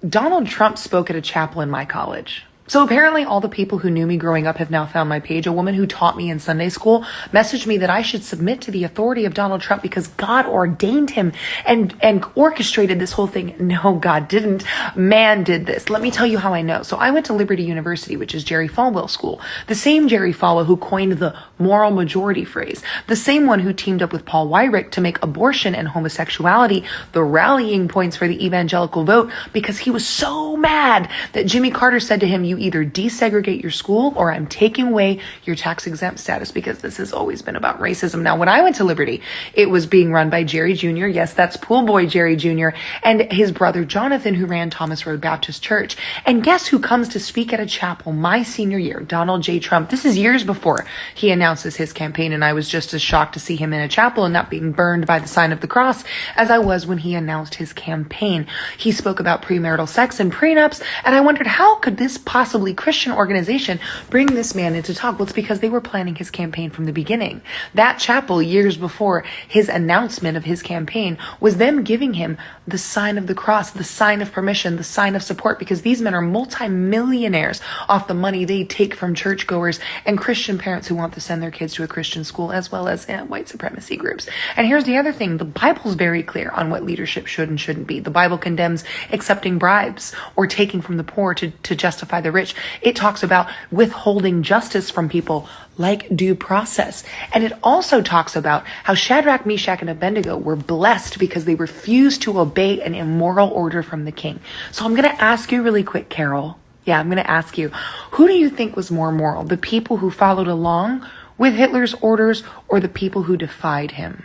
Donald Trump spoke at a chapel in my college. So apparently all the people who knew me growing up have now found my page. A woman who taught me in Sunday school messaged me that I should submit to the authority of Donald Trump because God ordained him and orchestrated this whole thing. No, God didn't. Man did this. Let me tell you how I know. So I went to Liberty University, which is Jerry Falwell's school. The same Jerry Falwell who coined the moral majority phrase. The same one who teamed up with Paul Weyrich to make abortion and homosexuality the rallying points for the evangelical vote because he was so mad that Jimmy Carter said to him, you either desegregate your school or I'm taking away your tax exempt status, because this has always been about racism. Now, when I went to Liberty, it was being run by Jerry Jr. Yes, that's pool boy Jerry Jr. and his brother Jonathan, who ran Thomas Road Baptist Church. And guess who comes to speak at a chapel my senior year? Donald J. Trump. This is years before he announces his campaign, and I was just as shocked to see him in a chapel and not being burned by the sign of the cross as I was when he announced his campaign. He spoke about premarital sex and prenups, and I wondered, how could this possibly Christian organization bring this man into talk? Well, it's because they were planning his campaign from the beginning. That chapel, years before his announcement of his campaign, was them giving him the sign of the cross, the sign of permission, the sign of support, because these men are multimillionaires off the money they take from churchgoers and Christian parents who want to send their kids to a Christian school, as well as white supremacy groups. And here's the other thing. The Bible's very clear on what leadership should and shouldn't be. The Bible condemns accepting bribes or taking from the poor to justify the rich. It talks about withholding justice from people like due process. And it also talks about how Shadrach, Meshach, and Abednego were blessed because they refused to obey an immoral order from the king. So I'm going to ask you really quick, Carol. Yeah, I'm going to ask you, who do you think was more moral? The people who followed along with Hitler's orders or the people who defied him?